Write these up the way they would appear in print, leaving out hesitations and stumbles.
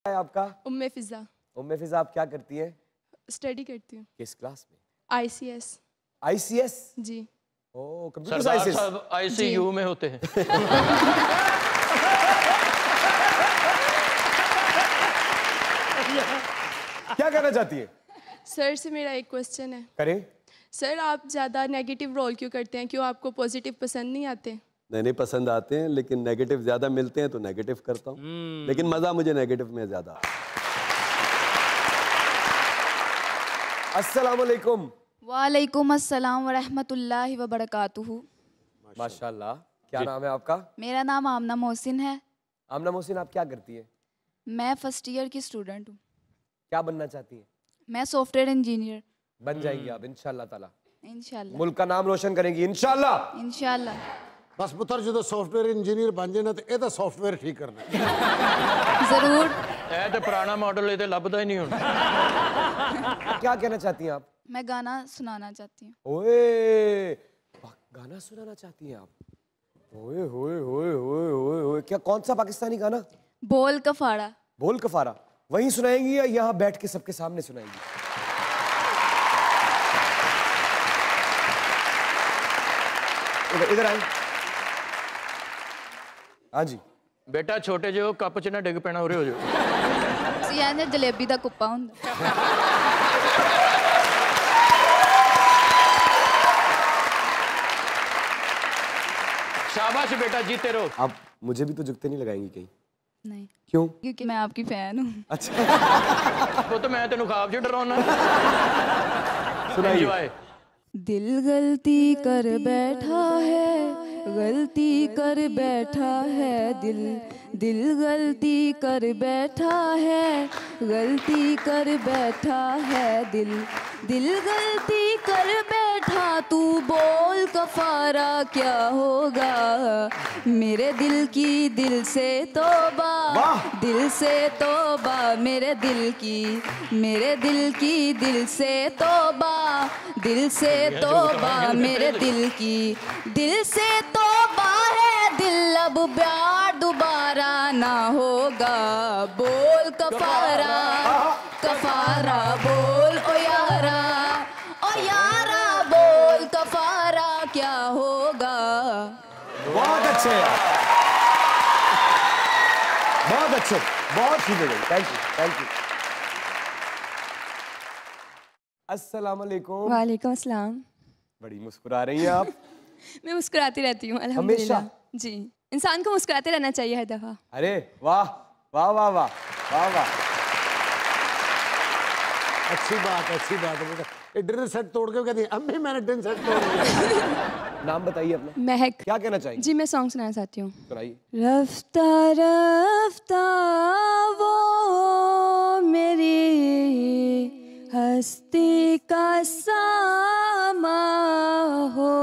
है आपका? उम्मे फिजा। उम्मे फिजा, आप क्या करती हैं? स्टडी करती हूँ। किस क्लास में? ICS। ICS? जी। ओह, कंप्यूटर सरदार साइंस। साहब ICU में होते हैं। क्या कहना चाहती है? सर से मेरा एक क्वेश्चन है। करें। सर, आप ज़्यादा नेगेटिव रोल क्यों करते हैं? क्यों आपको पॉजिटिव पसंद नहीं आते? नहीं पसंद आते हैं, लेकिन नेगेटिव ज्यादा मिलते हैं तो नेगेटिव करता हूँ। लेकिन मजा मुझे नेगेटिव में ज्यादा। अस्सलाम वालेकुम। वालेकुम अस्सलाम व रहमतुल्लाहि व बरकातुहू। माशाल्लाह। क्या नाम है आपका? मेरा नाम आमना मोहसिन है। आमना मोहसिन, आप क्या करती हैं? मैं फर्स्ट ईयर की स्टूडेंट हूँ। क्या बनना चाहती हैं? मैं सॉफ्टवेयर इंजीनियर। बन जाएंगी आप इंशाल्लाह ताला। इंशाल्लाह। मुल्क का नाम रोशन करेंगी इंशाल्लाह। इंशाल्लाह। बस पुत्र जो सॉफ्टवेयर इंजीनियर बन जाए ना तो ये सॉफ्टवेयर ठीक करना जरूर। ਇਹ ਤੇ ਪੁਰਾਣਾ ਮਾਡਲ ਇਹ ਤੇ ਲੱਭਦਾ ਹੀ ਨਹੀਂ ਹੁਣ। क्या कहना चाहती हैं आप? मैं गाना सुनाना चाहती हूँ। ओए, गाना सुनाना चाहती हैं आप? ओए होए होए होए होए होए, क्या कौन सा पाकिस्तानी गाना? बोल कफाड़ा। बोल कफारा। वहीं सुनाएंगी या यहाँ बैठ के सबके सामने सुनाएंगी? इधर आए। हाँ जी। बेटा छोटे जो कप च ना डिग पैना, उरे हो जाओ। यानी जलेबी दा कुप्पा हुंदा। शाबाश बेटा, जीते रहो। आप मुझे भी तो जुगते नहीं लगाएंगी कहीं? नहीं। क्यों? क्योंकि मैं आपकी फैन हूँ। अच्छा। वो तो मैं तेन ख्वाब च डराउना। सुनाइए। दिल गलती कर बैठा है, गलती कर बैठा है दिल। दिल गलती कर बैठा है, गलती कर बैठा है दिल। दिल गलती कर बैठा, तू बोल कफारा क्या होगा। मेरे दिल की दिल से तौबा, दिल से तौबा मेरे दिल की। मेरे दिल की दिल से तौबा, दिल से तौबा मेरे दिल की। दिल से तौबा है दिल, अब प्यार दोबारा ना होगा। बोल कफारा, कफारा बोल ओ यारा, ओ यारा बोल कफारा क्या होगा। बहुत अच्छे यार, बहुत अच्छे, बहुत ठीक है। Thank you, thank you. अस्सलाम वालेकुम। वालेकुम अस्सलाम। बड़ी मुस्कुरा रही हैं आप। मैं मुस्कुराती रहती हूँ अल्हम्दुलिल्लाह। जी, इंसान को मुस्कुराते रहना चाहिए हर दफ़ा। अरे वाह वाह वाह वाह वाह वाह। अच्छी बात है बेटा। ये डिनर सेट तोड़ के कहती है अम्मी मैंने डिनर सेट तोड़ दिया। नाम बताइए अपना। महक। क्या कहना चाहिए? जी, मैं सॉन्ग सुनाना चाहती हूँ। सुनाइए। रफ्ता रफ्ता वो मेरी हस्ती का सामा हो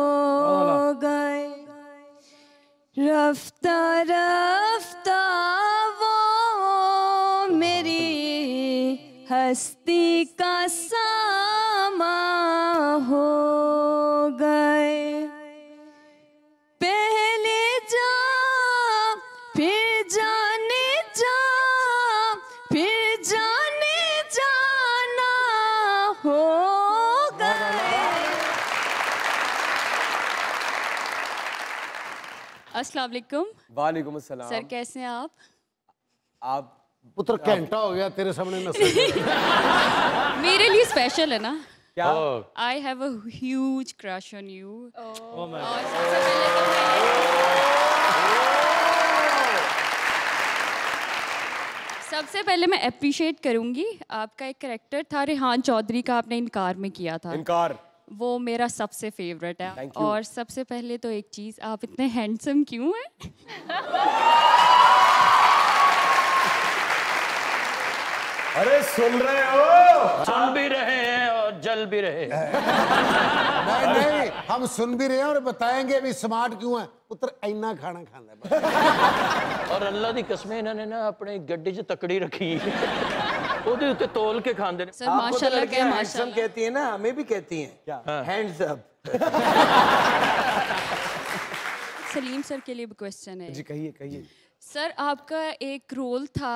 गए। रफ्ता रफ्ता वो मेरी हस्ती का सामा हो गए। पहले जा फिर जाने जा, फिर जाने जाना हो गए। अस्सलाम वालेकुम। वालेकुम अस्सलाम। सर, कैसे हैं आप? आप पुत्र घंटा हो गया तेरे सामने नस्ल। मेरे लिए स्पेशल है ना। क्या? I have a huge crush on you. सबसे पहले मैं अप्रिशिएट करूंगी, आपका एक कैरेक्टर था रेहान चौधरी का, आपने इनकार में किया था। इनकार? वो मेरा सबसे फेवरेट है। Thank you. और सबसे पहले तो एक चीज, आप इतने हैंडसम क्यों हैं? अरे सुन रहे हो? सुन भी रहे हैं और जल भी रहे हैं। नहीं हम सुन भी रहे हैं और बताएंगे भी स्मार्ट क्यों है। पुत्र इन्ना खाना खांदा है। और अल्लाह दी कसमें इन्होंने ना अपने गड्ढे च तकड़ी रखी ओदे उत्ते तोल के खांदे ने। सर माशाल्लाह क्या हैंडसम कहती है ना, हमें भी कहती हैं क्या? Hands up. सलीम सर के लिए भी क्वेश्चन है। जी कहिए कहिए। सर आपका एक रोल था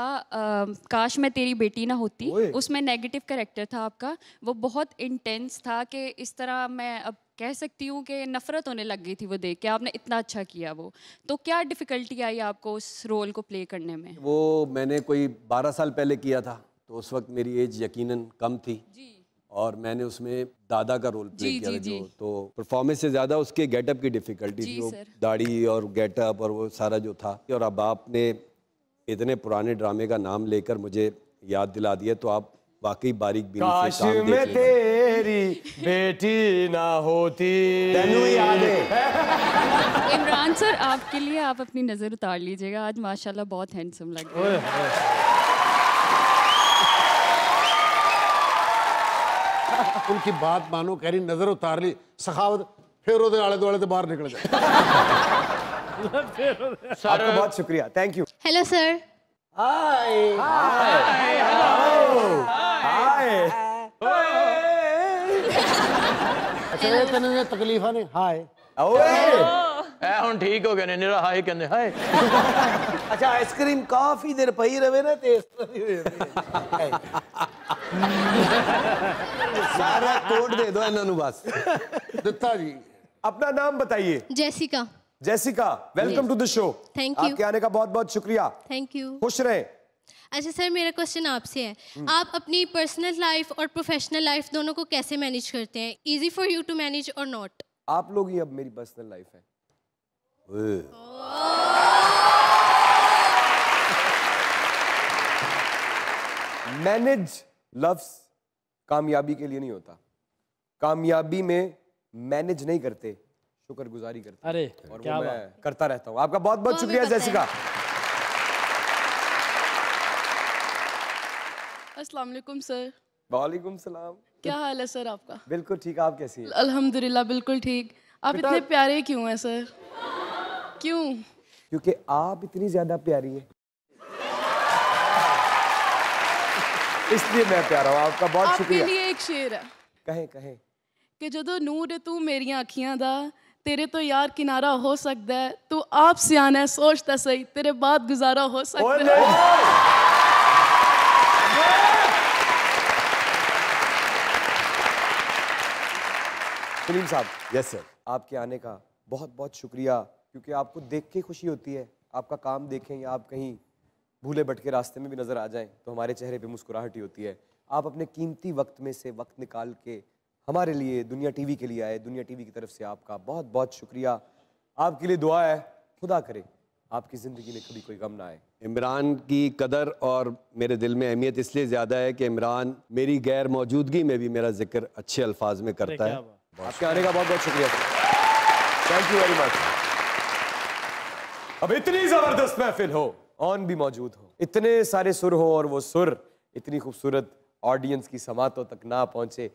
काश मैं तेरी बेटी ना होती, उसमें नेगेटिव कैरेक्टर था आपका। वो बहुत इंटेंस था कि इस तरह मैं अब कह सकती हूँ कि नफरत होने लग गई थी वो देख के। आपने इतना अच्छा किया वो, तो क्या डिफ़िकल्टी आई आपको उस रोल को प्ले करने में? वो मैंने कोई 12 साल पहले किया था, तो उस वक्त मेरी एज यकीनन कम थी जी। और मैंने उसमें दादा का रोल प्ले किया था जो, तो परफॉर्मेंस से ज़्यादा उसके गेटअप की डिफ़िकल्टी थी, वो दाढ़ी और गेटअप और वो सारा जो था। और अब आपने इतने पुराने ड्रामे का नाम लेकर मुझे याद दिला दिया, तो आप वाकई बारीक बीनी से काश काम मैं देख लेना। तेरी बेटी ना होती। तेनू याद है। इमरान सर आपके लिए आप अपनी नज़र उतार लीजिएगा, आज माशाल्लाह बहुत हैंडसम लग रहे हैं। उनकी बात मानो, कह रही नजर उतार ली, सखावत फिर ओदे आले दुआले तो बाहर निकल जाए। आपका बहुत शुक्रिया, थैंक यू। Hello sir. अच्छा ये तेने ने तकलीफा ने हाय ए हुन ठीक हो गए ने, निरा हाय कहंदे हाय। अच्छा आइसक्रीम काफी देर पई रहे ना ते इस तरह दी हो जाती है। सारा कोड दे दो इन्होंने बस। दत्ता जी अपना नाम बताइए। Jessica. Jessica, welcome to the show. Thank you. आपके आने का बहुत बहुत शुक्रिया। Thank you. खुश रहे। अच्छा सर, मेरा क्वेश्चन आपसे है, आप अपनी पर्सनल लाइफ और प्रोफेशनल लाइफ दोनों को कैसे मैनेज करते हैं? Easy for you to manage और नॉट? आप लोग ही अब मेरी पर्सनल लाइफ है। मैनेज लफ्ज कामयाबी के लिए नहीं होता। कामयाबी में मैनेज नहीं करते, शुक्रगुजारी करते। अरे और क्या वो मैं करता रहता हूँ। आपका बहुत बहुत वो शुक्रिया भी पता जेसिका। अस्सलाम वालेकुम सर। वालेकुम सलाम। क्या हाल है सर आपका? बिल्कुल ठीक, आप कैसी हैं? अल्हम्दुलिल्लाह बिल्कुल ठीक। आप इतने प्यारे क्यों हैं सर? क्यों? क्योंकि आप इतनी ज्यादा प्यारी हैं, इसलिए मैं प्यारा हूँ। आपका बहुत आपके शुक्रिया। लिए एक शेर है कहें कहें। कि ਜਦੋਂ ਨੂਰ ਹੈ ਤੂੰ ਮੇਰੀਆਂ ਅੱਖੀਆਂ ਦਾ, तेरे तो यार किनारा हो सकता है, तू आप सियाना है सोचता सही, तेरे बाद गुजारा हो सकता है। सलीम साहब, यस सर। आपके आने का बहुत बहुत शुक्रिया, क्योंकि आपको देख के खुशी होती है। आपका काम देखें या आप कहीं भूले भटके रास्ते में भी नजर आ जाएं तो हमारे चेहरे पे मुस्कुराहट ही होती है। आप अपने कीमती वक्त में से वक्त निकाल के हमारे लिए दुनिया टीवी के लिए आए। दुनिया टीवी की तरफ से आपका बहुत बहुत शुक्रिया। आपके लिए दुआ है, खुदा करे आपकी ज़िंदगी में कभी कोई गम ना आए। इमरान की कदर और मेरे दिल में अहमियत इसलिए ज़्यादा है कि इमरान मेरी गैर मौजूदगी में भी मेरा जिक्र अच्छे अल्फाज में करता है। आपके आने का बहुत बहुत शुक्रिया, थैंक यू वेरी मच। अब इतनी जबरदस्त महफिल हो, ऑन भी मौजूद हो, इतने सारे सुर हो और वो सुर इतनी खूबसूरत ऑडियंस की समातों तक ना पहुंचे,